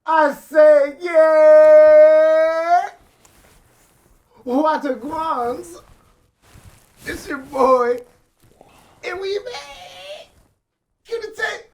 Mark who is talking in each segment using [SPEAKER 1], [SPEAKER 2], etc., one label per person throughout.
[SPEAKER 1] I say, yeah! What a guans! It's your boy, and we made Get it tape.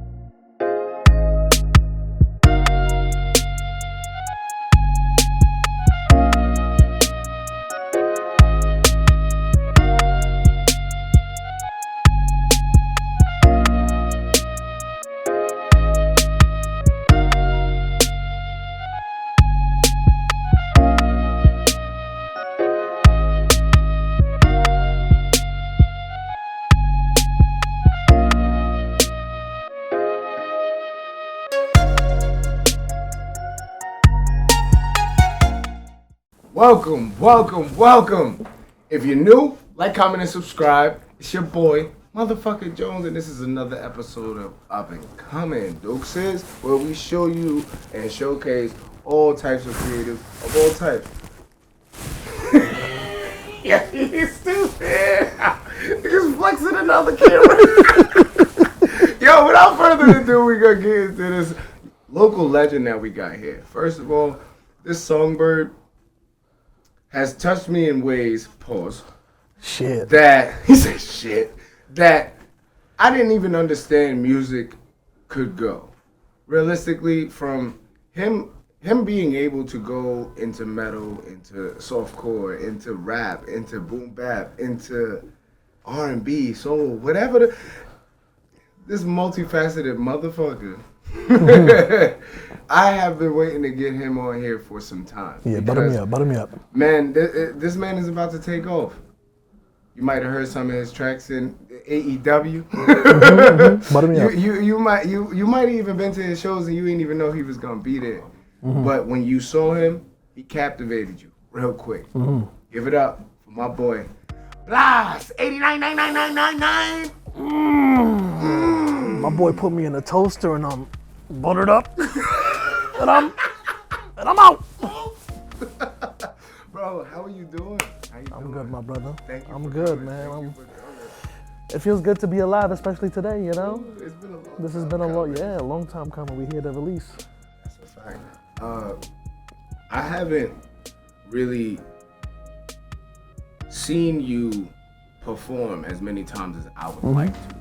[SPEAKER 1] Welcome. If you're new, like, comment, and subscribe. It's your boy, motherfucker Jones, and this is another episode of Up and Coming, Dukes, where we show you and showcase all types of creative of all types. Yeah, he's stupid. He's flexing another camera. Yo, without further ado, we're gonna get into this local legend that we got here. First of all, this songbird has touched me in ways, pause, he said shit, that I didn't even understand music could go. Realistically, from him being able to go into metal, into softcore, into rap, into boom bap, into R&B, soul, whatever, this multifaceted motherfucker. I have been waiting to get him on here for some time.
[SPEAKER 2] Yeah, butter me up.
[SPEAKER 1] Man, this man is about to take off. You might have heard some of his tracks in AEW.
[SPEAKER 2] Butter me up.
[SPEAKER 1] You might have even been to his shows and you didn't even know he was gonna be there. But when you saw him, he captivated you real quick. Give it up for my boy, BLASS 899999.
[SPEAKER 2] My boy put me in a toaster and I'm buttered up, and I'm out.
[SPEAKER 1] Bro, how are you doing?
[SPEAKER 2] I'm good, my brother.
[SPEAKER 1] Thank you.
[SPEAKER 2] I'm good, man. It feels good to be alive, especially today. You know,
[SPEAKER 1] It's been a long
[SPEAKER 2] this has been a long time coming. We here to release.
[SPEAKER 1] That's a fact. I haven't really seen you perform as many times as I would like to.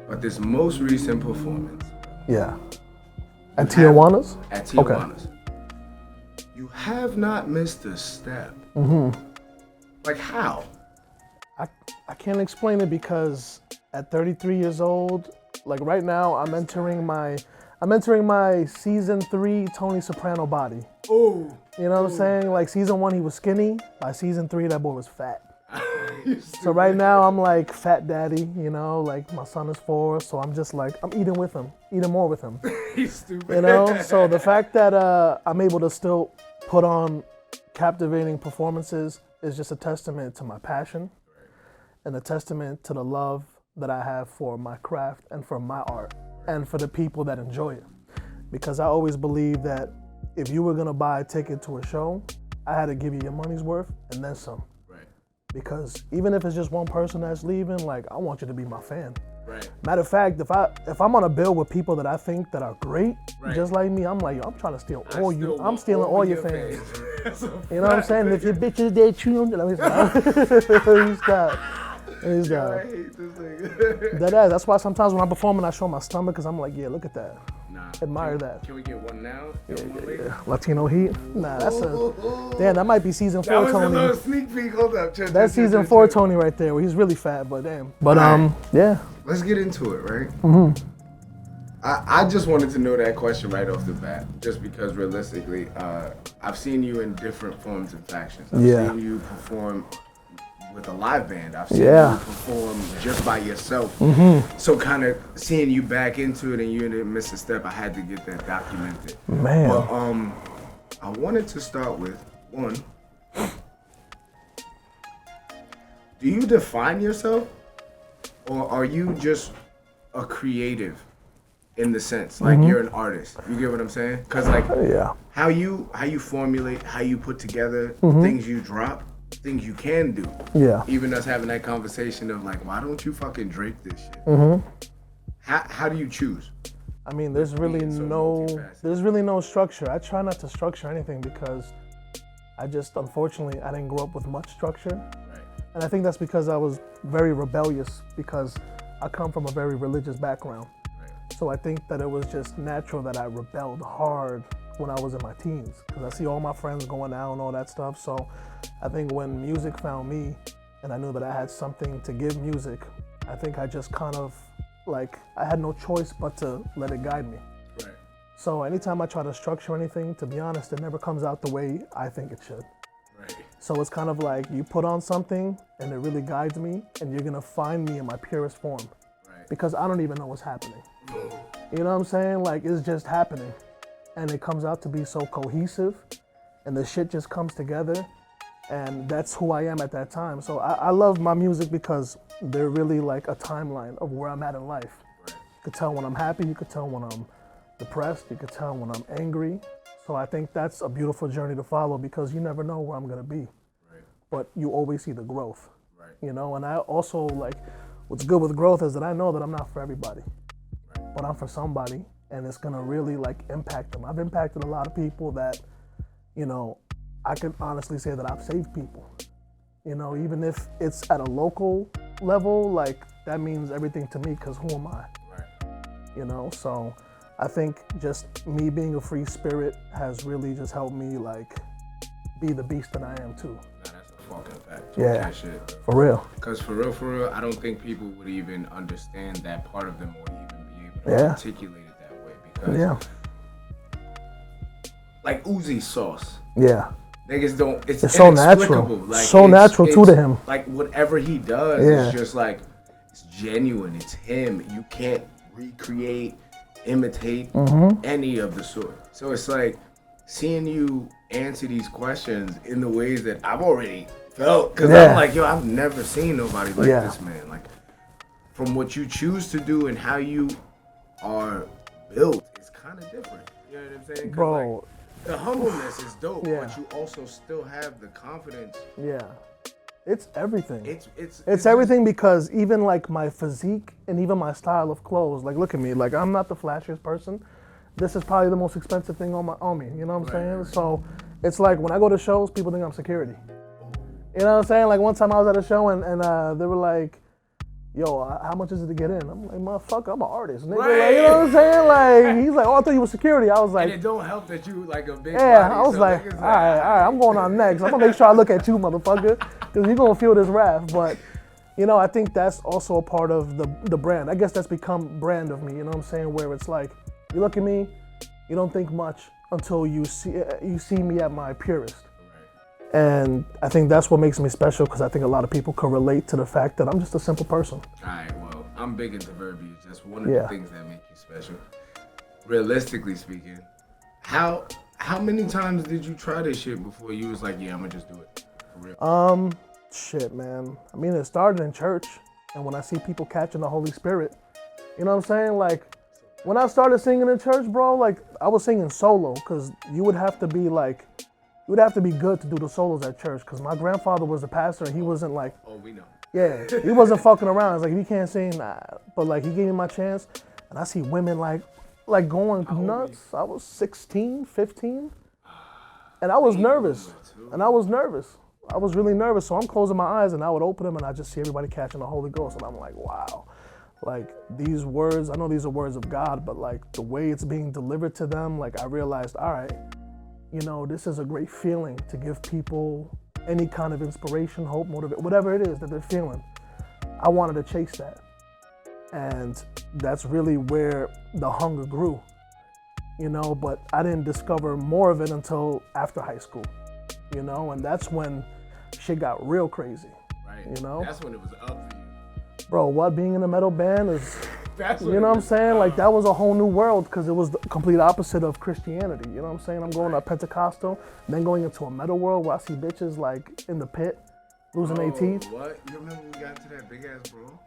[SPEAKER 1] But this most recent performance,
[SPEAKER 2] Yeah. At Tijuana's.
[SPEAKER 1] at Tijuana's, you have not missed a step. Like how?
[SPEAKER 2] I can't explain it because at 33 years old, like right now, I'm entering my season 3 Tony Soprano body.
[SPEAKER 1] Oh,
[SPEAKER 2] You know what I'm saying? Like season 1 he was skinny. By season 3 that boy was fat. So right now I'm like fat daddy, you know, like my son is 4, so I'm just like, I'm eating with him, eating more with him.
[SPEAKER 1] he's stupid.
[SPEAKER 2] You know, so the fact that I'm able to still put on captivating performances is just a testament to my passion and a testament to the love that I have for my craft and for my art and for the people that enjoy it. Because I always believe that if you were gonna buy a ticket to a show, I had to give you your money's worth and then some. Because even if it's just one person that's leaving, like I want you to be my fan.
[SPEAKER 1] Right.
[SPEAKER 2] Matter of fact, if I'm on a bill with people that I think that are great, just like me, I'm like, yo, I'm trying to steal all you. I'm stealing all your fans. You know what I'm saying? If your bitches dead, chew them. He's got.
[SPEAKER 1] I hate this nigga.
[SPEAKER 2] That's why sometimes when I'm performing, I show my stomach because I'm like, yeah, look at that.
[SPEAKER 1] Nah.
[SPEAKER 2] Admire that.
[SPEAKER 1] Can we get one now? One later?
[SPEAKER 2] Latino heat? Nah, that's damn. That might be season 4
[SPEAKER 1] That was a
[SPEAKER 2] Tony.
[SPEAKER 1] little sneak peek. Hold up.
[SPEAKER 2] That's season 4 Tony right there, where he's really fat, but damn. But yeah.
[SPEAKER 1] Let's get into it, right? I just wanted to know that question right off the bat, just because realistically, I've seen you in different forms and factions. I've seen you perform with a live band. I've seen you perform just by yourself. So kind of seeing you back into it and you didn't miss a step, I had to get that documented.
[SPEAKER 2] Man.
[SPEAKER 1] But I wanted to start with one. Do you define yourself, or are you just a creative in the sense like you're an artist? You get what I'm saying? Because like how you formulate, how you put together things you drop, things you can do.
[SPEAKER 2] Yeah.
[SPEAKER 1] Even us having that conversation of like, why don't you fucking Drake this shit? How do you choose?
[SPEAKER 2] I mean, there's really
[SPEAKER 1] being so
[SPEAKER 2] no,
[SPEAKER 1] multifaceted.
[SPEAKER 2] there's really no structure. I try not to structure anything because I just, unfortunately, I didn't grow up with much structure.
[SPEAKER 1] Right.
[SPEAKER 2] And I think that's because I was very rebellious because I come from a very religious background.
[SPEAKER 1] Right.
[SPEAKER 2] So I think that it was just natural that I rebelled hard when I was in my teens because I see all my friends going out and all that stuff. So I think when music found me and I knew that I had something to give music, I think I just kind of like, I had no choice but to let it guide me.
[SPEAKER 1] Right.
[SPEAKER 2] So anytime I try to structure anything, to be honest, it never comes out the way I think it should.
[SPEAKER 1] Right.
[SPEAKER 2] So it's kind of like you put on something and it really guides me and you're gonna find me in my purest form.
[SPEAKER 1] Right.
[SPEAKER 2] Because I don't even know what's happening. You know what I'm saying? Like, it's just happening. And it comes out to be so cohesive and the shit just comes together. And that's who I am at that time. So I love my music because they're really like a timeline of where I'm at in life.
[SPEAKER 1] Right.
[SPEAKER 2] You could tell when I'm happy, you could tell when I'm depressed, you could tell when I'm angry. So I think that's a beautiful journey to follow because you never know where I'm gonna be.
[SPEAKER 1] Right.
[SPEAKER 2] But you always see the growth.
[SPEAKER 1] Right.
[SPEAKER 2] You know, and I also like, what's good with growth is that I know that I'm not for everybody.
[SPEAKER 1] Right.
[SPEAKER 2] But I'm for somebody and it's gonna really like impact them. I've impacted a lot of people that, you know, I can honestly say that I've saved people. You know, even if it's at a local level, like that means everything to me because who am I?
[SPEAKER 1] Right.
[SPEAKER 2] You know, so I think just me being a free spirit has really just helped me like be the beast that I am too.
[SPEAKER 1] Nah, that's a fucking fact.
[SPEAKER 2] Yeah.
[SPEAKER 1] That shit.
[SPEAKER 2] For real.
[SPEAKER 1] Because for real, I don't think people would even understand that part of them or even be able to
[SPEAKER 2] Yeah.
[SPEAKER 1] articulate it that way. Because,
[SPEAKER 2] Yeah.
[SPEAKER 1] like Uzi sauce,
[SPEAKER 2] Yeah.
[SPEAKER 1] niggas don't, it's
[SPEAKER 2] so natural.
[SPEAKER 1] inexplicable. Like,
[SPEAKER 2] So natural too to him.
[SPEAKER 1] Like, whatever he does,
[SPEAKER 2] Yeah.
[SPEAKER 1] it's just like, it's genuine. It's him. You can't recreate, imitate any of the sort. So it's like, seeing you answer these questions in the ways that I've already felt. Because
[SPEAKER 2] Yeah.
[SPEAKER 1] I'm like, yo, I've never seen nobody like
[SPEAKER 2] Yeah.
[SPEAKER 1] this, man. Like, from what you choose to do and how you are built, it's kind of different. You know what I'm saying? 'Cause,
[SPEAKER 2] Bro.
[SPEAKER 1] like, the humbleness is dope,
[SPEAKER 2] Yeah.
[SPEAKER 1] but you also still have the confidence.
[SPEAKER 2] Yeah. It's everything.
[SPEAKER 1] It's
[SPEAKER 2] Everything because even like my physique and even my style of clothes, like look at me, like I'm not the flashiest person. This is probably the most expensive thing on me, you know what I'm saying?
[SPEAKER 1] Right.
[SPEAKER 2] So it's like when I go to shows, people think I'm security. You know what I'm saying? Like one time I was at a show and they were like, yo, how much is it to get in? I'm like, motherfucker, I'm an artist, nigga.
[SPEAKER 1] Right.
[SPEAKER 2] Like, you know what I'm saying? Like, he's like, oh, I thought you were security. I was like,
[SPEAKER 1] And it don't help that you like a big
[SPEAKER 2] yeah,
[SPEAKER 1] body,
[SPEAKER 2] I was
[SPEAKER 1] so
[SPEAKER 2] like,
[SPEAKER 1] niggas
[SPEAKER 2] all right, I'm going on next. I'm gonna make sure I look at you, motherfucker, because you're gonna feel this wrath. But, you know, I think that's also a part of the brand. I guess that's become brand of me, you know what I'm saying? Where it's like, you look at me, you don't think much until you see me at my purest. And I think that's what makes me special because I think a lot of people can relate to the fact that I'm just a simple person.
[SPEAKER 1] All right, well, I'm big into verbiage. That's one of
[SPEAKER 2] Yeah.
[SPEAKER 1] the things that make you special. Realistically speaking, how many times did you try this shit before you was like, yeah, I'm gonna just do it for real?
[SPEAKER 2] Shit, man. I mean, it started in church, and when I see people catching the Holy Spirit, you know what I'm saying? Like, when I started singing in church, bro, like, I was singing solo, because you would have to be good to do the solos at church, because my grandfather was the pastor, and he wasn't like,
[SPEAKER 1] Oh, we know.
[SPEAKER 2] yeah, he wasn't fucking around. It's like, if you can't sing, nah. But, like, he gave me my chance, and I see women, like going nuts. I was 16, 15, and I was nervous, I was really nervous, so I'm closing my eyes, and I would open them, and I just see everybody catching the Holy Ghost, and I'm like, wow. Like, these words, I know these are words of God, but, like, the way it's being delivered to them, like, I realized, all right, you know, this is a great feeling to give people any kind of inspiration, hope, motivation, whatever it is that they're feeling. I wanted to chase that. And that's really where the hunger grew, you know, but I didn't discover more of it until after high school, you know, and that's when shit got real crazy,
[SPEAKER 1] Right.
[SPEAKER 2] you know?
[SPEAKER 1] That's when it was up for you.
[SPEAKER 2] Bro, what, being in a metal band is,
[SPEAKER 1] That's
[SPEAKER 2] you know what I'm saying? Like, that was a whole new world because it was the complete opposite of Christianity. You know what I'm saying? I'm going to a Pentecostal, then going into a metal world where I see bitches like in the pit losing their teeth.
[SPEAKER 1] What? You remember when we got into that big ass brawl?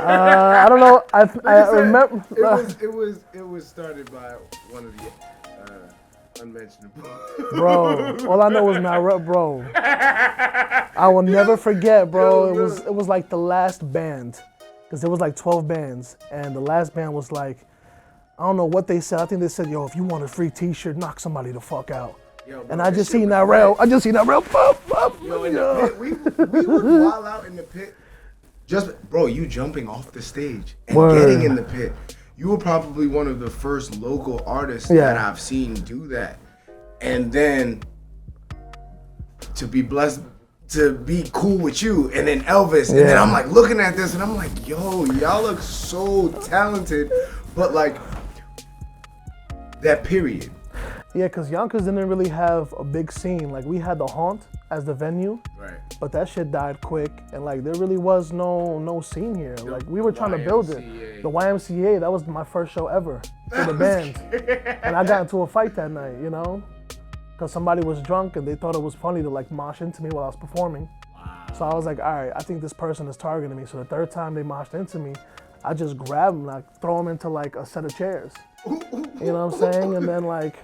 [SPEAKER 2] I don't know. I remember.
[SPEAKER 1] It was started by one of the unmentionable.
[SPEAKER 2] Bro, all I know is bro. I will never forget, bro. It was like the last band, because there was like 12 bands, and the last band was like, I don't know what they said. I think they said, yo, if you want a free t-shirt, knock somebody the fuck out.
[SPEAKER 1] Yo, bro,
[SPEAKER 2] And I
[SPEAKER 1] this
[SPEAKER 2] just
[SPEAKER 1] shit
[SPEAKER 2] seen
[SPEAKER 1] was
[SPEAKER 2] that rail.
[SPEAKER 1] lit.
[SPEAKER 2] I just seen that rail. Pop, pop,
[SPEAKER 1] Yo, in
[SPEAKER 2] yo.
[SPEAKER 1] the pit, we would wild out in the pit. Just, bro, you jumping off the stage and
[SPEAKER 2] Word.
[SPEAKER 1] getting in the pit. You were probably one of the first local artists that I've seen do that. And then to be blessed, to be cool with you, and then Elvis. And then I'm like looking at this and I'm like, yo, y'all look so talented. But like, that period.
[SPEAKER 2] Yeah, because Yonkers didn't really have a big scene. Like, we had the Haunt as the venue,
[SPEAKER 1] Right.
[SPEAKER 2] but that shit died quick. And like, there really was no scene here. Like, we were trying to build it. The YMCA, that was my first show ever for the band. And I got into a fight that night, you know? Because somebody was drunk and they thought it was funny to like mosh into me while I was performing. So I was like, all right, I think this person is targeting me. So the third time they moshed into me, I just grab them, like throw them into like a set of chairs. You know what I'm saying? And then like,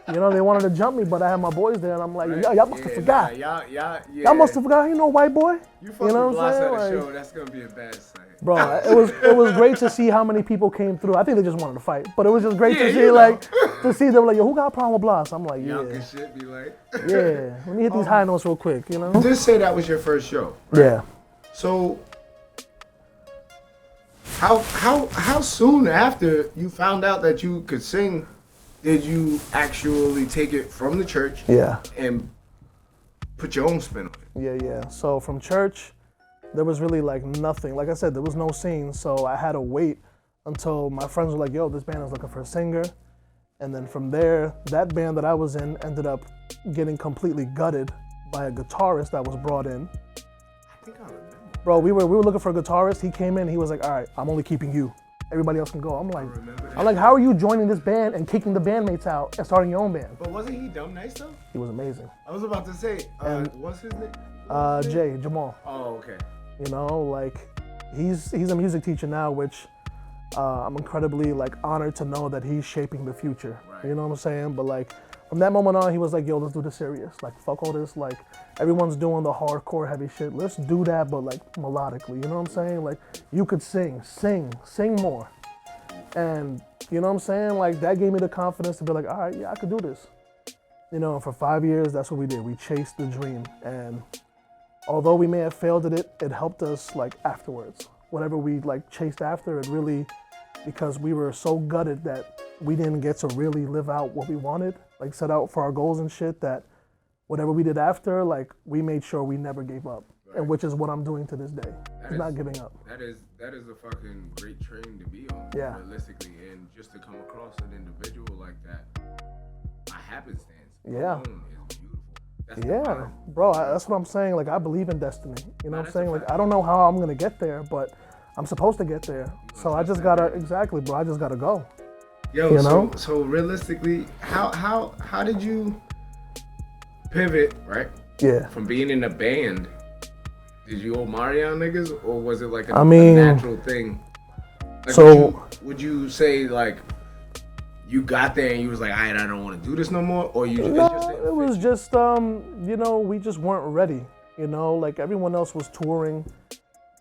[SPEAKER 2] you know, they wanted to jump me, but I had my boys there, and I'm like, y'all must have forgot. Y'all must have forgot. You know, white boy.
[SPEAKER 1] You fucking
[SPEAKER 2] know
[SPEAKER 1] what
[SPEAKER 2] what I'm saying?
[SPEAKER 1] at a
[SPEAKER 2] Like,
[SPEAKER 1] show, that's gonna be a bad sight.
[SPEAKER 2] bro, it was great to see how many people came through. I think they just wanted to fight, but it was just great to see
[SPEAKER 1] you know.
[SPEAKER 2] like to see them like, yo, who got a problem with BLASS? I'm like,
[SPEAKER 1] Young
[SPEAKER 2] yeah,
[SPEAKER 1] and shit be like.
[SPEAKER 2] yeah. Let me hit these high notes real quick, you know?
[SPEAKER 1] Just say that was your first show.
[SPEAKER 2] Yeah.
[SPEAKER 1] So how soon after you found out that you could sing did you actually take it from the church
[SPEAKER 2] Yeah.
[SPEAKER 1] and put your own spin on it?
[SPEAKER 2] Yeah. So from church, there was really like nothing. Like I said, there was no scene, so I had to wait until my friends were like, yo, this band is looking for a singer. And then from there, that band that I was in ended up getting completely gutted by a guitarist that was brought in.
[SPEAKER 1] I think I remember.
[SPEAKER 2] Bro, we were looking for a guitarist. He came in, he was like, all right, I'm only keeping you. Everybody else can go. I'm like, how are you joining this band and kicking the bandmates out and starting your own band?
[SPEAKER 1] But wasn't he dumb nice though?
[SPEAKER 2] He was amazing.
[SPEAKER 1] I was about to say, what's his name?
[SPEAKER 2] Jay, Jamal.
[SPEAKER 1] Oh, okay.
[SPEAKER 2] You know, like he's a music teacher now, which I'm incredibly like honored to know that he's shaping the future.
[SPEAKER 1] Right.
[SPEAKER 2] You know what I'm saying? But like from that moment on, he was like, yo, let's do this serious. Like fuck all this. Like everyone's doing the hardcore heavy shit. Let's do that, but like melodically. You know what I'm saying? Like you could sing more. And you know what I'm saying? Like that gave me the confidence to be like, all right, yeah, I could do this. You know, and for 5 years, that's what we did. We chased the dream. And although we may have failed at it, it helped us like afterwards. Whatever we like chased after, it really, because we were so gutted that we didn't get to really live out what we wanted, like set out for our goals and shit, that whatever we did after, like we made sure we never gave up.
[SPEAKER 1] Right.
[SPEAKER 2] And which is what I'm doing to this day. It's not giving up.
[SPEAKER 1] That is a fucking great train to be on,
[SPEAKER 2] Yeah.
[SPEAKER 1] realistically. And just to come across an individual like that, by happenstance,
[SPEAKER 2] Yeah.
[SPEAKER 1] alone is beautiful. That's
[SPEAKER 2] Yeah,
[SPEAKER 1] divine.
[SPEAKER 2] bro, that's what I'm saying. Like, I believe in destiny. You know what I'm
[SPEAKER 1] that's
[SPEAKER 2] saying?
[SPEAKER 1] a
[SPEAKER 2] Like,
[SPEAKER 1] fact.
[SPEAKER 2] I don't know how I'm gonna get there, but I'm supposed to get there. So I just gotta, exactly, bro. I just gotta go.
[SPEAKER 1] Yo,
[SPEAKER 2] You know?
[SPEAKER 1] so realistically, how did you pivot, right?
[SPEAKER 2] Yeah.
[SPEAKER 1] From being in a band, did you owe Marion niggas, or was it like a
[SPEAKER 2] mean,
[SPEAKER 1] natural thing? Like,
[SPEAKER 2] so
[SPEAKER 1] would you say like you got there and you was like, all right, I don't want to do this no more, or you
[SPEAKER 2] no,
[SPEAKER 1] just
[SPEAKER 2] it was just, you know, we just weren't ready. You know, like everyone else was touring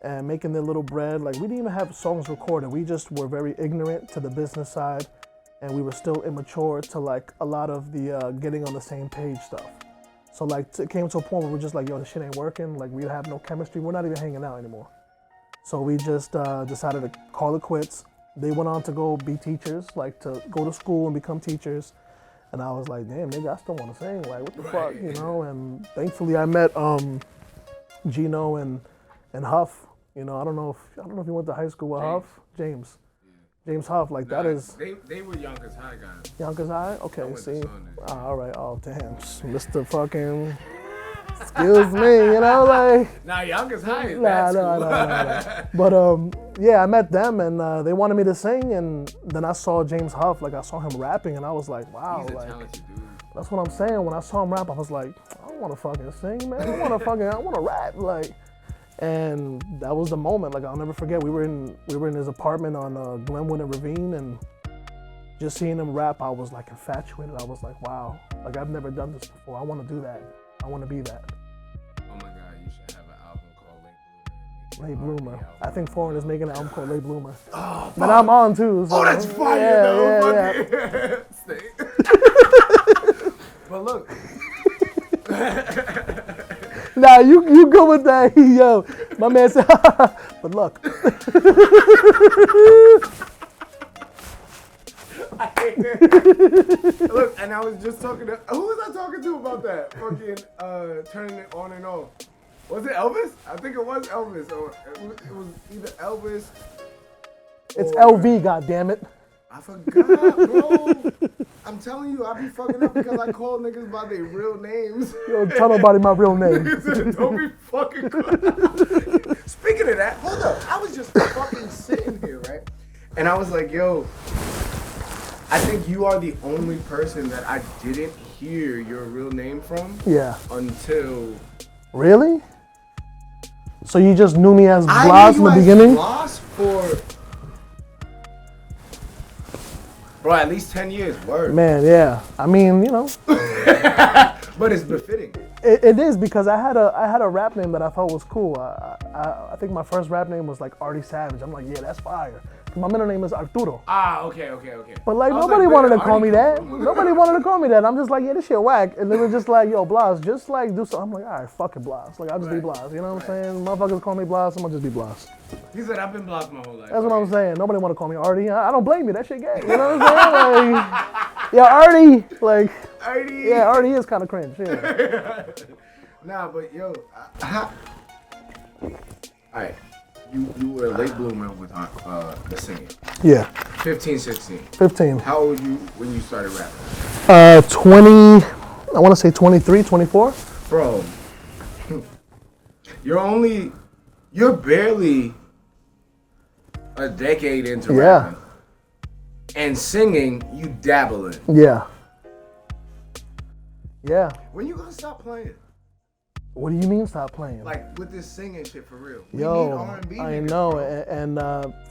[SPEAKER 2] and making their little bread. Like we didn't even have songs recorded. We just were very ignorant to the business side, and we were still immature to like a lot of the getting on the same page stuff. So like it came to a point where we're just like, yo, this shit ain't working. Like we have no chemistry. We're not even hanging out anymore. So we just decided to call it quits. They went on to go be teachers, like to go to school and become teachers. And I was like, damn, nigga, I still want to sing. Like, what the fuck, you know? And thankfully, I met Gino and Huff. You know, I don't know if you went to high school with Huff. James Huff. Like that is.
[SPEAKER 1] They were Yonkers High guys.
[SPEAKER 2] Yonkers High. Okay,
[SPEAKER 1] went to
[SPEAKER 2] see.
[SPEAKER 1] Sunday.
[SPEAKER 2] All right. Oh damn, Mr. Fucking. Excuse me, you know, like.
[SPEAKER 1] Nah, Yonkers High is
[SPEAKER 2] Nah. But yeah, I met them and they wanted me to sing, and then I saw James Huff. Like I saw him rapping, and I was like, wow.
[SPEAKER 1] He's a
[SPEAKER 2] like,
[SPEAKER 1] talented dude.
[SPEAKER 2] that's what I'm saying. When I saw him rap, I was like, I don't want to fucking sing, man. I want to rap, like. And that was the moment. Like I'll never forget. We were in his apartment on Glenwood and Ravine, and just seeing him rap, I was like infatuated. I was like, wow. Like I've never done this before. I want to do that. I want to be that.
[SPEAKER 1] Oh my God, you should have an album called Late
[SPEAKER 2] Late Bloomer. I think Foreign is making an album called Late Bloomer.
[SPEAKER 1] Oh,
[SPEAKER 2] But I'm on too. So,
[SPEAKER 1] oh, that's fire though. But look.
[SPEAKER 2] Nah, you go with that. Yo, my man said, but look.
[SPEAKER 1] Look, and I was just talking to, who was I talking to about that? Fucking turning it on and off. Was it Elvis? I think it was Elvis. Or it was either Elvis.
[SPEAKER 2] It's LV, goddammit.
[SPEAKER 1] I forgot, bro. I'm telling you, I be fucking up because I call niggas by their real names.
[SPEAKER 2] Yo, tell nobody my real name.
[SPEAKER 1] Don't be fucking Speaking of that, hold up. I was just fucking sitting here, right? And I was like, yo, I think you are the only person that I didn't hear your real name from.
[SPEAKER 2] Yeah.
[SPEAKER 1] Until.
[SPEAKER 2] Really? So you just knew me as
[SPEAKER 1] I
[SPEAKER 2] BLASS
[SPEAKER 1] knew
[SPEAKER 2] in the
[SPEAKER 1] you as
[SPEAKER 2] beginning?
[SPEAKER 1] BLASS for. Bro, at least 10 years, word.
[SPEAKER 2] Man, yeah. I mean, you know.
[SPEAKER 1] But it's befitting.
[SPEAKER 2] It is because I had a rap name that I thought was cool. I think my first rap name was like Artie Savage. I'm like, yeah, that's fire. My middle name is Arturo.
[SPEAKER 1] Ah, okay.
[SPEAKER 2] But like
[SPEAKER 1] I was
[SPEAKER 2] nobody
[SPEAKER 1] like,
[SPEAKER 2] wanted
[SPEAKER 1] where
[SPEAKER 2] to call me
[SPEAKER 1] did
[SPEAKER 2] that.
[SPEAKER 1] Artie come from?
[SPEAKER 2] Nobody wanted to call me that. I'm just like, yeah, this shit whack. And they were just like, yo, BLASS, just like do something. I'm like, all right, fuck it, BLASS. Like I'll just be BLASS. You know what I'm saying? Motherfuckers call me BLASS. I'm gonna just be BLASS.
[SPEAKER 1] He said, I've been BLASS my whole life.
[SPEAKER 2] That's what I'm saying. Nobody want to call me Artie. I don't blame you. That shit gay. You know what I'm saying? Like, yeah, Artie. Like,
[SPEAKER 1] Artie.
[SPEAKER 2] yeah, Artie is kind of cringe. Yeah.
[SPEAKER 1] Nah, but yo, alright, you were a late bloomer with the singing.
[SPEAKER 2] Yeah.
[SPEAKER 1] 15, 16.
[SPEAKER 2] 15.
[SPEAKER 1] How old were you when you started rapping?
[SPEAKER 2] 20. I want to say 23, 24.
[SPEAKER 1] Bro, you're barely a decade into rapping. And singing, you dabble in.
[SPEAKER 2] Yeah. Yeah.
[SPEAKER 1] When you gonna stop playing?
[SPEAKER 2] What do you mean stop playing?
[SPEAKER 1] Like with this singing shit for real. We
[SPEAKER 2] Yo,
[SPEAKER 1] need R&B.
[SPEAKER 2] I
[SPEAKER 1] niggas,
[SPEAKER 2] know,
[SPEAKER 1] bro.
[SPEAKER 2] and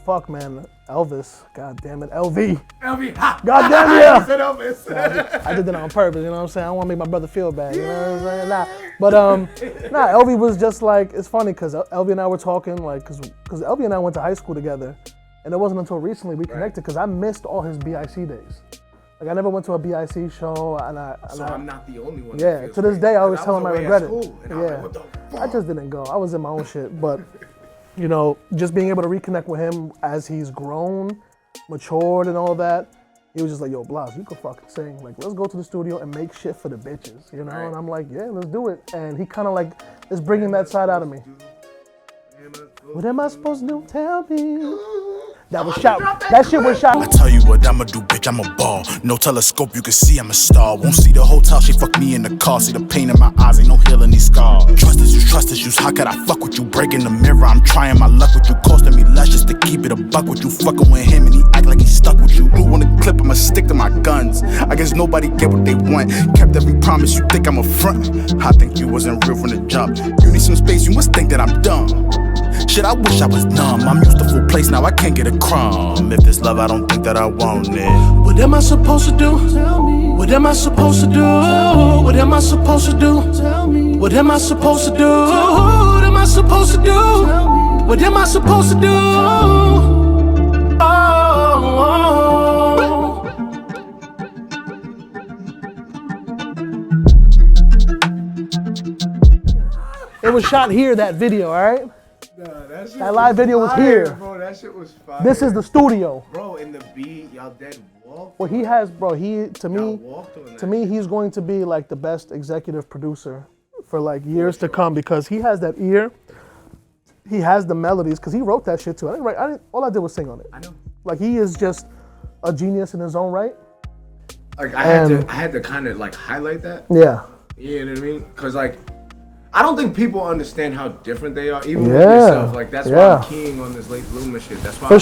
[SPEAKER 2] fuck, man, Elvis, god damn it, LV.
[SPEAKER 1] LV, ha!
[SPEAKER 2] God damn yeah.
[SPEAKER 1] I said Elvis.
[SPEAKER 2] I did that on purpose, you know what I'm saying? I don't want to make my brother feel bad, you know what I'm saying? Nah, but LV was just like, it's funny because LV and I were talking, like, because LV and I went to high school together, and it wasn't until recently we connected because I missed all his BIC days. Like I never went to a BIC show, and
[SPEAKER 1] I'm not the only one.
[SPEAKER 2] Yeah, to this day I always tell him I regret it.
[SPEAKER 1] Yeah, like,
[SPEAKER 2] I just didn't go. I was in my own shit, but you know, just being able to reconnect with him as he's grown, matured, and all of that, he was just like, "Yo, BLASS, you can fucking sing. Like, let's go to the studio and make shit for the bitches, you know?" Right. And I'm like, "Yeah, let's do it." And he kind of like is bringing that side out of me. What am I supposed to do? Tell me. That was shot. That shit was shot.
[SPEAKER 3] I tell you what I'ma do, bitch, I'm a ball. No telescope, you can see I'm a star. Won't see the hotel, she fuck me in the car. See the pain in my eyes, ain't no healing these scars. Trust issues, how could I fuck with you? Breaking the mirror, I'm trying my luck with you. Costing me less just to keep it a buck with you. Fucking with him and he act like he stuck with you. Blue on the clip, I'ma stick to my guns. I guess nobody get what they want. Kept every promise, you think I'm a front. I think you wasn't real from the jump. You need some space, you must think that I'm dumb. Shit, I wish I was numb. I'm used to full place, now I can't get a crumb. If this love, I don't think that I want it.
[SPEAKER 2] What am I supposed to do? Tell me. What am I supposed to do? What am I supposed to do? Tell me. What am I supposed to do? What am I supposed to do? Tell me. What am I supposed to do? It was shot here, that video, all right?
[SPEAKER 1] Nah,
[SPEAKER 2] that live video was here.
[SPEAKER 1] Bro, that shit was fire.
[SPEAKER 2] This is the studio.
[SPEAKER 1] Bro, in the beat, y'all dead walked.
[SPEAKER 2] Well, he has, bro, to me, he's going to be like the best executive producer for like years to come because he has that ear. He has the melodies because he wrote that shit too. All I did was sing on it.
[SPEAKER 1] I know.
[SPEAKER 2] Like he is just a genius in his own right.
[SPEAKER 1] Like I had to kind of like highlight that.
[SPEAKER 2] Yeah.
[SPEAKER 1] You know what I mean? Cause like, I don't think people understand how different they are, even with yourself. Like that's why I'm keying on this late bloomer shit. That's why I'm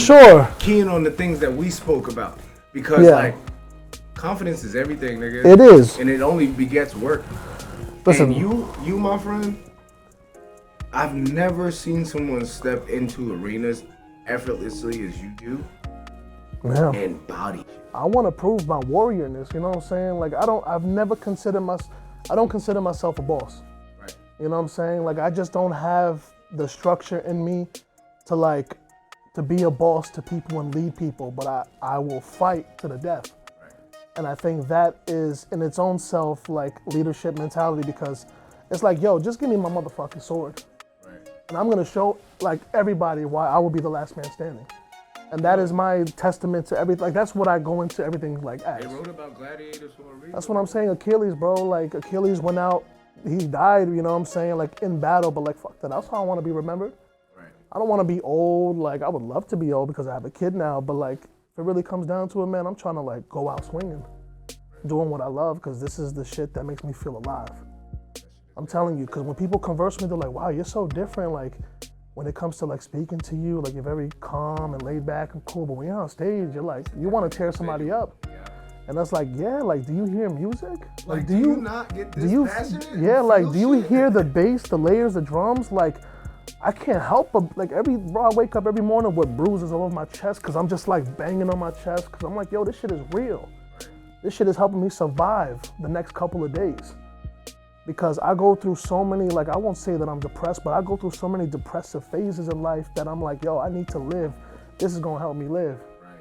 [SPEAKER 1] keying on the things that we spoke about. Because like, confidence is everything, nigga.
[SPEAKER 2] It is.
[SPEAKER 1] And it only begets work.
[SPEAKER 2] Listen.
[SPEAKER 1] And you, my friend, I've never seen someone step into arenas effortlessly as you do.
[SPEAKER 2] Yeah.
[SPEAKER 1] And body.
[SPEAKER 2] I want to prove my warriorness, you know what I'm saying? Like I don't consider myself a boss. You know what I'm saying? Like I just don't have the structure in me to be a boss to people and lead people, but I will fight to the death. And I think that is in its own self like leadership mentality, because it's like, yo, just give me my motherfucking sword. And I'm gonna show like everybody why I will be the last man standing. And that is my testament to everything. Like that's what I go into everything like as.
[SPEAKER 1] They wrote about gladiators for a reason.
[SPEAKER 2] That's what I'm saying. Achilles, bro. Like Achilles went out, he died, you know what I'm saying, like in battle, but like fuck that. That's how I want to be remembered.
[SPEAKER 1] Right.
[SPEAKER 2] I don't want to be old. Like I would love to be old because I have a kid now, but like if it really comes down to it, man, I'm trying to like go out swinging, doing what I love, because this is the shit that makes me feel alive. I'm telling you, because when people converse with me, they're like, wow, you're so different. Like when it comes to like speaking to you, like you're very calm and laid back and cool, but when you're on stage, you're like, you want to tear somebody up. And that's like, yeah, like, do you hear music?
[SPEAKER 1] Like do you not get this passionate?
[SPEAKER 2] Yeah, like, do you hear the bass, the layers, the drums? Like, I can't help but, like, bro, I wake up every morning with bruises all over my chest because I'm just like banging on my chest because I'm like, yo, this shit is real. This shit is helping me survive the next couple of days. Because I go through so many, like, I won't say that I'm depressed, but I go through so many depressive phases in life that I'm like, yo, I need to live. This is gonna help me live.
[SPEAKER 1] Right.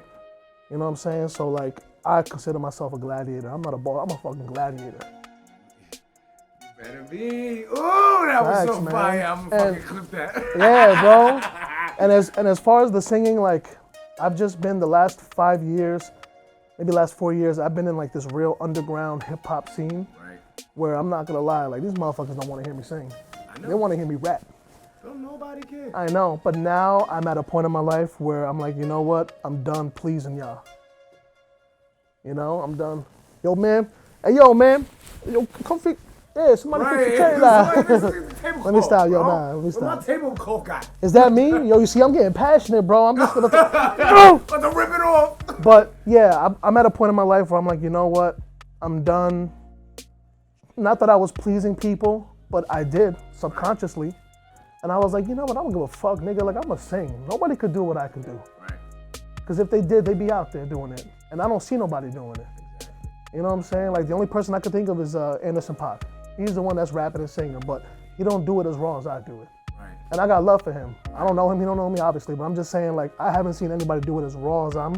[SPEAKER 2] You know what I'm saying? So like, I consider myself a gladiator. I'm not a ball, I'm a fucking gladiator.
[SPEAKER 1] You better be. Ooh, that was so
[SPEAKER 2] man.
[SPEAKER 1] fire. I'm gonna fucking clip that.
[SPEAKER 2] Yeah, bro. And as far as the singing, like, I've just been the last 5 years, maybe last 4 years, I've been in like this real underground hip hop scene. Where I'm not gonna lie, like these motherfuckers don't want to hear me sing. I know. They want to hear me rap.
[SPEAKER 1] Don't nobody care.
[SPEAKER 2] I know, but now I'm at a point in my life where I'm like, you know what? I'm done pleasing y'all. You know, I'm done. Yo, man. Hey, yo, man. Yo, come fix. Yeah, somebody fix your table. Let me stop, yo, nah. Let me stop.
[SPEAKER 1] What my tablecloth got?
[SPEAKER 2] Is that me? Yo, you see, I'm getting passionate, bro. I'm just gonna.
[SPEAKER 1] About to rip it off.
[SPEAKER 2] But yeah, I'm at a point in my life where I'm like, you know what? I'm done. Not that I was pleasing people, but I did subconsciously. And I was like, you know what? I don't give a fuck, nigga. Like, I'm gonna sing. Nobody could do what I could do.
[SPEAKER 1] Right.
[SPEAKER 2] Because if they did, they'd be out there doing it. And I don't see nobody doing it. You know what I'm saying? Like, the only person I could think of is Anderson .Paak. He's the one that's rapping and singing, but he don't do it as raw as I do it.
[SPEAKER 1] Right.
[SPEAKER 2] And I got love for him. I don't know him, he don't know me, obviously, but I'm just saying, like, I haven't seen anybody do it as raw as I'm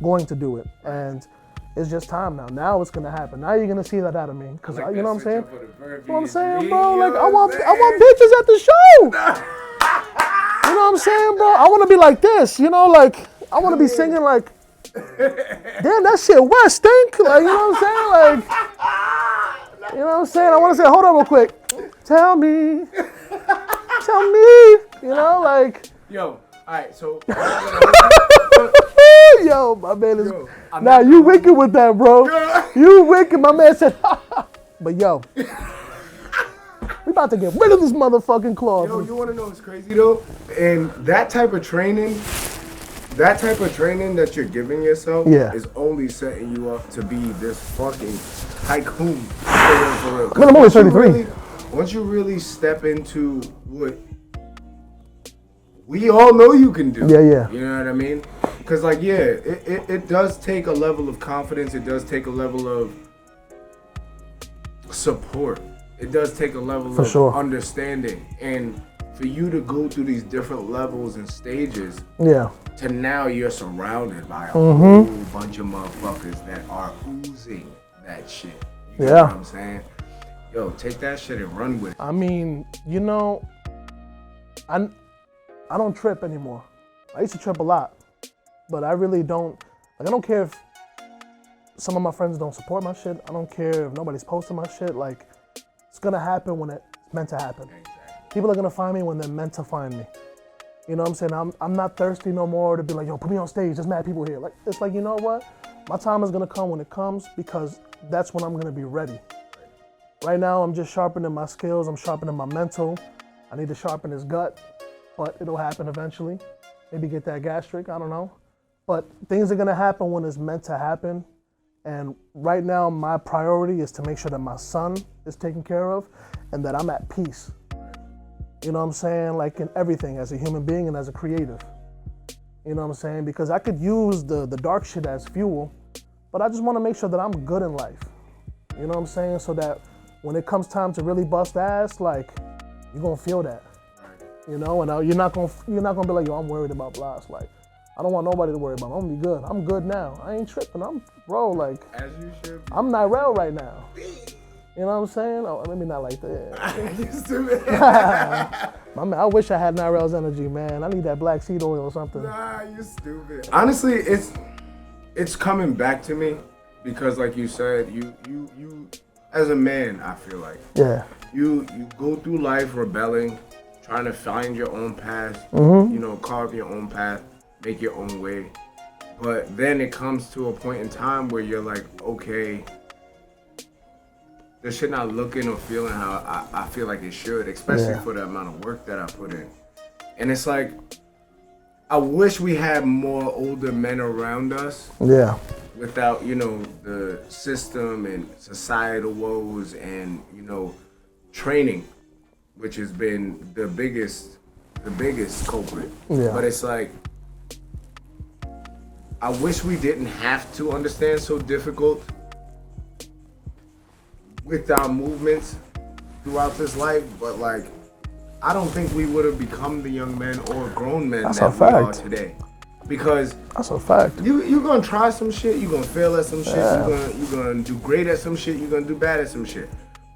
[SPEAKER 2] going to do it. And it's just time now. Now it's gonna happen. Now you're gonna see that out of me. Cause
[SPEAKER 1] like
[SPEAKER 2] you know what I'm saying?
[SPEAKER 1] You know
[SPEAKER 2] what I'm saying, bro? Like I want bitches at the show. You know what I'm saying, bro? I wanna be like this, you know, like I wanna be singing like, damn, that shit wet stink. Like, you know what I'm saying? Like, you know what I'm saying? I wanna say, hold on real quick. Tell me. You know, like.
[SPEAKER 1] Yo, alright, so
[SPEAKER 2] yo, my man is. Nah, you wicked with that, bro. You wicked. My man said, but yo, we about to get rid of this motherfucking claw.
[SPEAKER 1] Yo, you want to know what's crazy though? And that type of training that you're giving yourself is only setting you up to be this fucking tycoon. For real.
[SPEAKER 2] Man, I'm only 33.
[SPEAKER 1] Once you really step into what we all know you can do.
[SPEAKER 2] Yeah.
[SPEAKER 1] You know what I mean? Because, like, yeah, it does take a level of confidence. It does take a level of support. It does take a level of understanding. And for you to go through these different levels and stages, to now you're surrounded by a whole bunch of motherfuckers that are oozing that shit. You know what I'm saying? Yo, take that shit and run with it.
[SPEAKER 2] I mean, you know, I don't trip anymore. I used to trip a lot. But I really don't, like, I don't care if some of my friends don't support my shit. I don't care if nobody's posting my shit. Like, it's gonna happen when it's meant to happen.
[SPEAKER 1] Exactly.
[SPEAKER 2] People are gonna find me when they're meant to find me. You know what I'm saying? I'm not thirsty no more to be like, yo, put me on stage, there's mad people here. Like, it's like, you know what? My time is gonna come when it comes because that's when I'm gonna be ready. Right now, I'm just sharpening my skills, I'm sharpening my mental. I need to sharpen his gut, but it'll happen eventually. Maybe get that gastric, I don't know. But things are gonna happen when it's meant to happen. And right now, my priority is to make sure that my son is taken care of and that I'm at peace. You know what I'm saying? Like in everything, as a human being and as a creative. You know what I'm saying? Because I could use the dark shit as fuel, but I just wanna make sure that I'm good in life. You know what I'm saying? So that when it comes time to really bust ass, like, you're gonna feel that. You You know, and you're not gonna be like, yo, I'm worried about BLASS. Like, I don't want nobody to worry about me. I'm gonna be good. I'm good now. I ain't tripping. Bro, like,
[SPEAKER 1] as you should be.
[SPEAKER 2] I'm Nirel right now. You know what I'm saying? Oh, maybe not like that.
[SPEAKER 1] You stupid.
[SPEAKER 2] My man, I wish I had Nirel's energy, man. I need that black seed oil or something.
[SPEAKER 1] Nah, you stupid. Honestly, it's coming back to me because, like you said, you as a man, I feel like you go through life rebelling, trying to find your own path. You know, carve your own path, make your own way. But then it comes to a point in time where you're like, okay, this shit not looking or feeling how I feel like it should, especially for the amount of work that I put in. And it's like, I wish we had more older men around us. Yeah. Without, you know, the system and societal woes and, you know, training, which has been the biggest culprit. Yeah. But it's like, I wish we didn't have to understand so difficult with our movements throughout this life, but like, I don't think we would have become the young men or grown men that we are today. Because
[SPEAKER 2] that's a fact.
[SPEAKER 1] You're gonna try some shit, you're gonna fail at some shit, you're gonna do great at some shit, you're gonna do bad at some shit.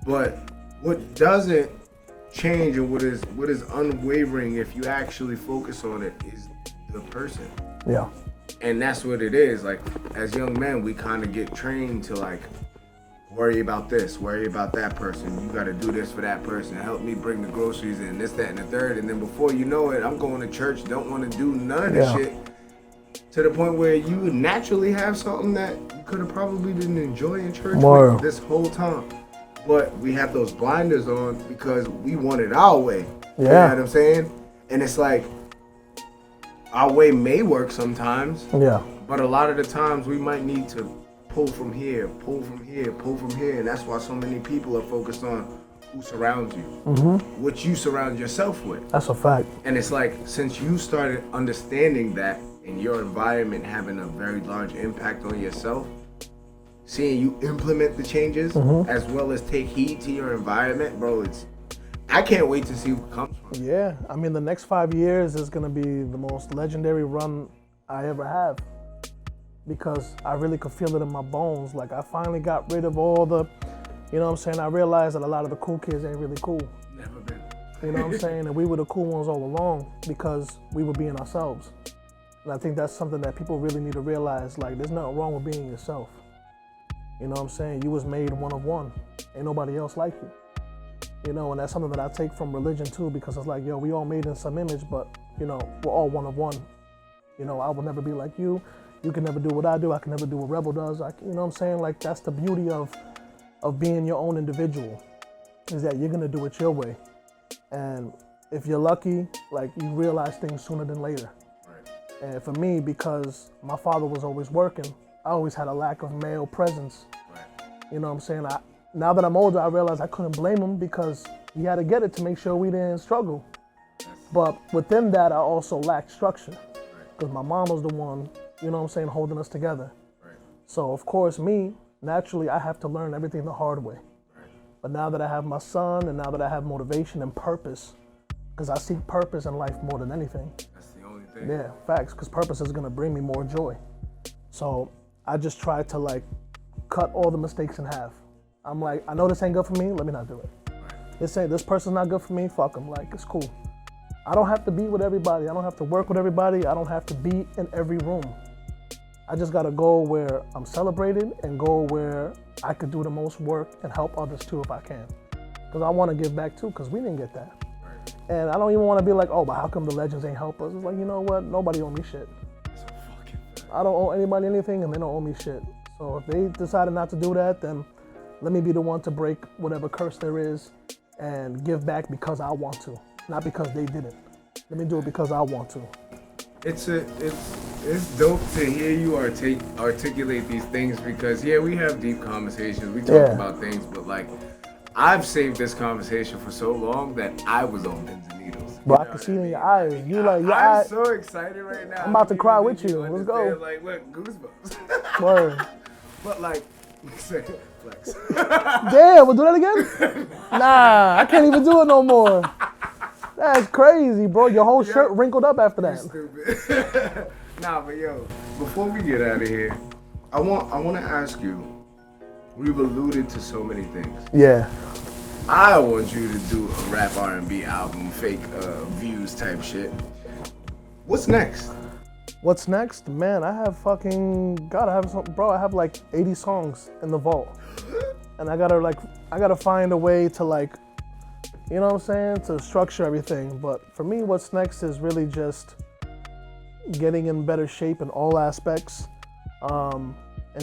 [SPEAKER 1] But what doesn't change and what is unwavering if you actually focus on it is the person. Yeah. And that's what it is. Like, as young men, we kind of get trained to like worry about this, worry about that person. You got to do this for that person. Help me bring the groceries in, this, that, and the third. And then before you know it, I'm going to church, don't want to do none of this shit. To the point where you naturally have something that you could have probably didn't enjoy in church with this whole time. But we have those blinders on because we want it our way. You know what I'm saying? And it's like, our way may work sometimes. Yeah. But a lot of the times we might need to pull from here, pull from here, pull from here. And that's why so many people are focused on who surrounds you, what you surround yourself with.
[SPEAKER 2] That's a fact.
[SPEAKER 1] And it's like, since you started understanding that and your environment having a very large impact on yourself, seeing you implement the changes as well as take heed to your environment, bro, I can't wait to see what comes from it.
[SPEAKER 2] Yeah, I mean, the next 5 years is gonna be the most legendary run I ever have. Because I really could feel it in my bones. Like, I finally got rid of all the, you know what I'm saying? I realized that a lot of the cool kids ain't really cool.
[SPEAKER 1] Never been.
[SPEAKER 2] You know what I'm saying? And we were the cool ones all along because we were being ourselves. And I think that's something that people really need to realize. Like, there's nothing wrong with being yourself. You know what I'm saying? You was made one of one. Ain't nobody else like you. You know, and that's something that I take from religion too, because it's like, yo, we all made in some image, but, you know, we're all one of one. You know, I will never be like you. You can never do what I do. I can never do what Rebel does. You know what I'm saying? Like, that's the beauty of being your own individual, is that you're gonna do it your way. And if you're lucky, like, you realize things sooner than later. Right. And for me, because my father was always working, I always had a lack of male presence. Right. You know what I'm saying? Now that I'm older, I realize I couldn't blame him because he had to get it to make sure we didn't struggle. But within that, I also lacked structure because my mom was the one, you know what I'm saying, holding us together. Right. So, of course, naturally, I have to learn everything the hard way. Right. But now that I have my son and now that I have motivation and purpose, because I seek purpose in life more than anything.
[SPEAKER 1] That's the only thing.
[SPEAKER 2] Yeah, facts, because purpose is going to bring me more joy. So I just try to, like, cut all the mistakes in half. I'm like, I know this ain't good for me, let me not do it. Right. This person's not good for me, fuck them, like, it's cool. I don't have to be with everybody, I don't have to work with everybody, I don't have to be in every room. I just gotta go where I'm celebrated and go where I could do the most work and help others too if I can. Because I wanna give back too, because we didn't get that. Right. And I don't even wanna be like, oh, but how come the legends ain't help us? It's like, you know what, nobody owe me shit.
[SPEAKER 1] That's a fucking fact.
[SPEAKER 2] I don't owe anybody anything and they don't owe me shit. So if they decided not to do that, then let me be the one to break whatever curse there is and give back because I want to, not because they didn't. Let me do it because I want to.
[SPEAKER 1] It's dope to hear you articulate these things because, yeah, we have deep conversations. We talk about things, but, like, I've saved this conversation for so long that I was on pins and needles.
[SPEAKER 2] Bro, I can see it in your eyes. You like, your eyes.
[SPEAKER 1] I'm so excited right now.
[SPEAKER 2] I'm about to cry with you. Let's go.
[SPEAKER 1] Like, look, goosebumps.
[SPEAKER 2] Word.
[SPEAKER 1] But, like, flex.
[SPEAKER 2] Damn, we'll do that again? Nah, I can't even do it no more. That's crazy, bro. Your whole shirt wrinkled up after that.
[SPEAKER 1] Stupid. Nah, but yo, before we get out of here, I want to ask you. We've alluded to so many things.
[SPEAKER 2] Yeah.
[SPEAKER 1] I want you to do a rap R&B album, fake views type shit. What's next?
[SPEAKER 2] What's next? Man, I have I have like 80 songs in the vault. And I gotta find a way to like, you know what I'm saying, to structure everything. But for me, what's next is really just getting in better shape in all aspects. And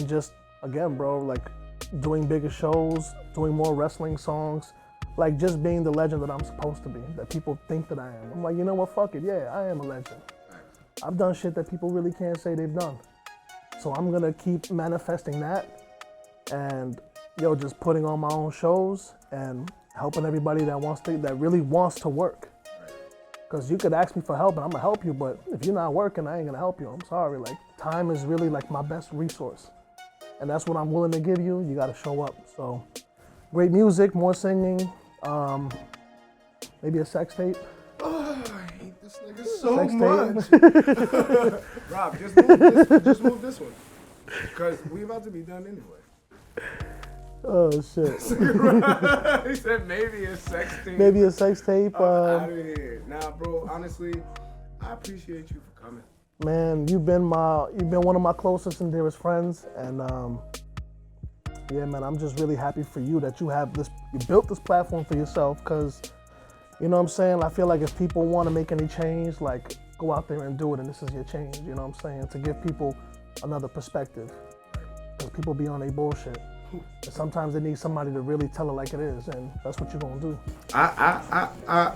[SPEAKER 2] just, again, bro, like doing bigger shows, doing more wrestling songs, like just being the legend that I'm supposed to be, that people think that I am. I'm like, you know what, fuck it, yeah, I am a legend. I've done shit that people really can't say they've done. So I'm gonna keep manifesting that and, yo, just putting on my own shows and helping everybody that really wants to work. Because you could ask me for help and I'm gonna help you, but if you're not working, I ain't gonna help you. I'm sorry, like time is really like my best resource. And that's what I'm willing to give you. You gotta show up. So great music, more singing, maybe a sex tape.
[SPEAKER 1] Oh, I hate this nigga so much. Rob, just move this one. Because we about to be done anyway.
[SPEAKER 2] Oh shit.
[SPEAKER 1] He said maybe a sex tape.
[SPEAKER 2] Maybe a sex tape.
[SPEAKER 1] Out of here. Nah, bro, honestly, I appreciate you for coming.
[SPEAKER 2] Man, you've been one of my closest and dearest friends, and yeah, man, I'm just really happy for you that you built this platform for yourself, because, you know what I'm saying, I feel like if people want to make any change, like, go out there and do it, and this is your change, you know what I'm saying, to give people another perspective, because people be on their bullshit, and sometimes they need somebody to really tell it like it is, and that's what you're gonna do.
[SPEAKER 1] I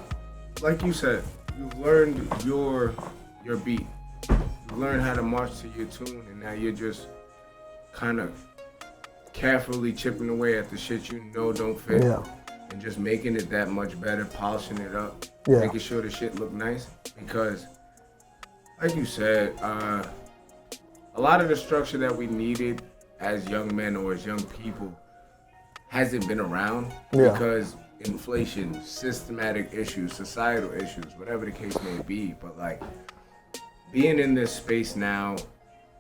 [SPEAKER 1] like you said, you've learned your beat. You learn how to march to your tune, and now you're just kind of carefully chipping away at the shit you know don't fit, and just making it that much better, polishing it up, making sure the shit look nice. Because, like you said, a lot of the structure that we needed as young men or as young people hasn't been around because inflation, systematic issues, societal issues, whatever the case may be. But like, being in this space now,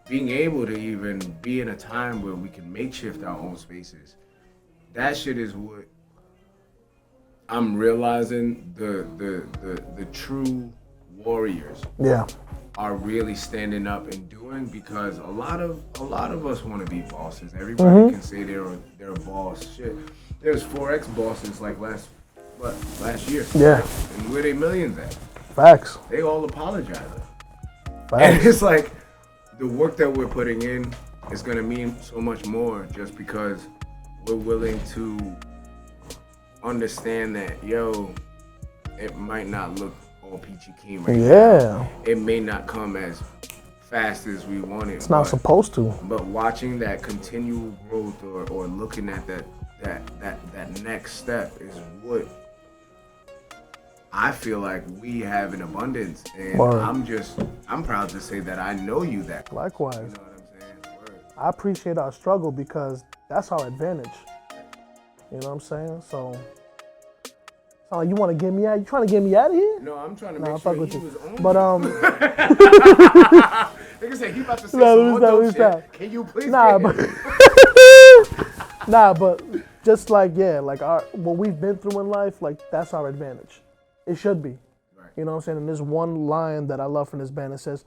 [SPEAKER 1] being able to even be in a time where we can makeshift our own spaces, that shit is what I'm realizing the true warriors are really standing up and doing, because a lot of us want to be bosses. Everybody can say they're a boss. Shit, there's 4X bosses like last year.
[SPEAKER 2] Yeah.
[SPEAKER 1] And where they millions at?
[SPEAKER 2] Facts.
[SPEAKER 1] They all apologize.
[SPEAKER 2] Facts.
[SPEAKER 1] And it's like, the work that we're putting in is gonna mean so much more just because we're willing to understand that, yo, it might not look all peachy keen right now. It may not come as fast as we want it.
[SPEAKER 2] It's not supposed to.
[SPEAKER 1] But watching that continual growth or looking at that next step is what I feel like we have in abundance, and I'm proud to say that I know you that.
[SPEAKER 2] Likewise.
[SPEAKER 1] You know what I'm saying? Word.
[SPEAKER 2] I appreciate our struggle because that's our advantage. You know what I'm saying? So you want to get me out? You trying to get me out of here?
[SPEAKER 1] No, I'm trying to make sure he was on.
[SPEAKER 2] But
[SPEAKER 1] nigga said he about to say some more dope shit. Can you please?
[SPEAKER 2] But just like what we've been through in life, like that's our advantage. It should be. Right. You know what I'm saying? And there's one line that I love from this band. It says,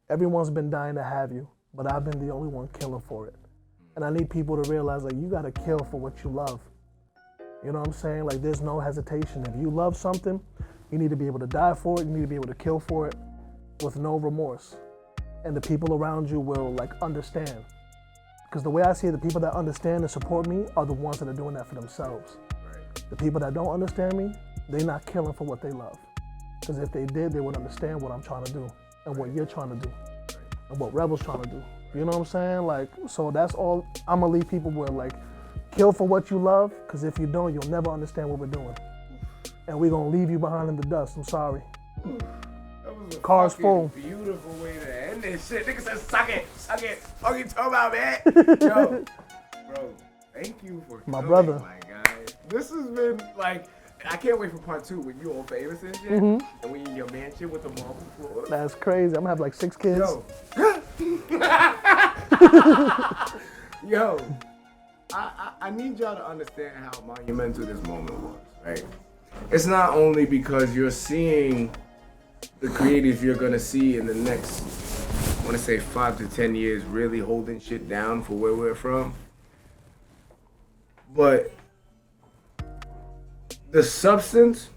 [SPEAKER 2] "Everyone's been dying to have you, but I've been the only one killing for it." And I need people to realize, like, you gotta kill for what you love. You know what I'm saying? Like, there's no hesitation. If you love something, you need to be able to die for it. You need to be able to kill for it with no remorse. And the people around you will, like, understand. Because the way I see it, the people that understand and support me are the ones that are doing that for themselves. Right. The people that don't understand me, they're not killing for what they love. Because if they did, they would understand what I'm trying to do and what you're trying to do and what Rebel's trying to do. You know what I'm saying? Like, so that's all I'm gonna leave people with, like, kill for what you love, because if you don't, you'll never understand what we're doing. And we're gonna leave you behind in the dust. I'm sorry.
[SPEAKER 1] That was a
[SPEAKER 2] Car's full.
[SPEAKER 1] Beautiful way to end this shit. Nigga said, suck it. Fuck you talking about, man. Yo, bro, thank you for
[SPEAKER 2] my
[SPEAKER 1] coming,
[SPEAKER 2] brother.
[SPEAKER 1] My guy. This has been like, I can't wait for part 2 when you on famous and shit, and we in your mansion with the marble floor.
[SPEAKER 2] That's crazy. I'm gonna have like 6 kids.
[SPEAKER 1] Yo. Yo. I need y'all to understand how monumental this moment was, right? It's not only because you're seeing the creatives you're gonna see in the next, I wanna say 5 to 10 years really holding shit down for where we're from, but the substance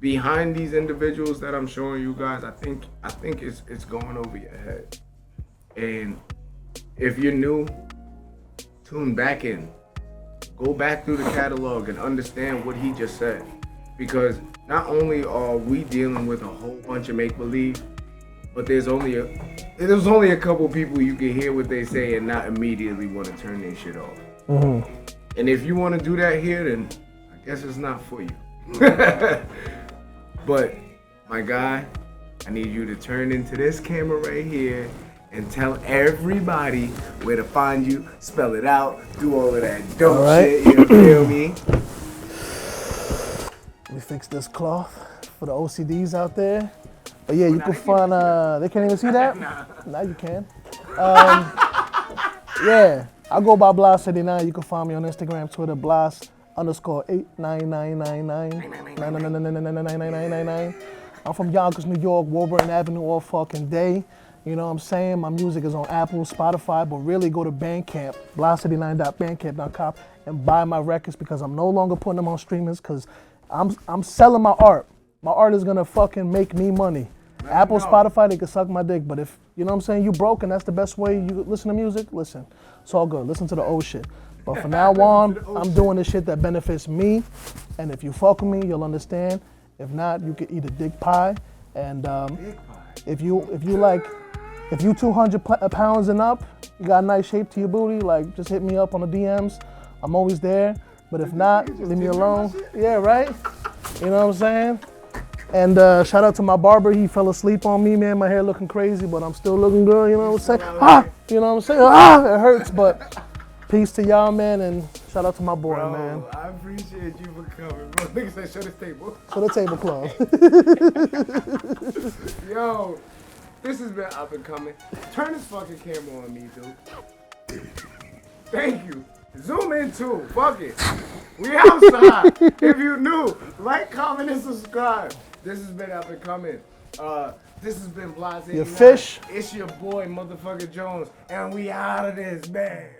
[SPEAKER 1] behind these individuals that I'm showing you guys, I think it's going over your head. And if you're new, tune back in. Go back through the catalog and understand what he just said. Because not only are we dealing with a whole bunch of make-believe, but there's only a couple people you can hear what they say and not immediately want to turn their shit off. Mm-hmm. And if you want to do that here, then I guess it's not for you. But my guy, I need you to turn into this camera right here and tell everybody where to find you, spell it out, do all of that dope shit, you feel me?
[SPEAKER 2] Let me fix this cloth for the OCDs out there. But yeah, you can find, they can't even see that?
[SPEAKER 1] Nah.
[SPEAKER 2] Now you can. Yeah, I go by BLASS89. You can find me on Instagram, Twitter, BLASS_89999999999. I'm from Yonkers, New York, Woburn Avenue all fucking day. You know what I'm saying? My music is on Apple, Spotify, but really go to Bandcamp, BLASS89.bandcamp.com, and buy my records because I'm no longer putting them on streamers because I'm selling my art. My art is gonna fucking make me money. Apple, Spotify, they can suck my dick, but if, you know what I'm saying, you broke and that's the best way you listen to music, listen. It's all good, listen to the old shit. But from now on, I'm doing the shit that benefits me, and if you fuck with me, you'll understand. If not, you can eat a dick pie, and if you 200 pounds and up, you got a nice shape to your booty, like just hit me up on the DMs. I'm always there. But if not, leave me alone. Yeah, right? You know what I'm saying? And shout out to my barber. He fell asleep on me, man. My hair looking crazy, but I'm still looking good. You know what I'm saying? You know what I'm saying? It hurts, but peace to y'all, man. And shout out to my boy, man.
[SPEAKER 1] I appreciate you for coming, bro. Nigga said, show this table.
[SPEAKER 2] Show the tablecloth.
[SPEAKER 1] Yo. This has been Up and Coming. Turn this fucking camera on me, dude. Thank you. Zoom in too. Fuck it. We outside. If you new, like, comment, and subscribe. This has been Up and Coming. This has been BLASS.
[SPEAKER 2] Your fish.
[SPEAKER 1] It's your boy, motherfucker Jones, and we out of this, man.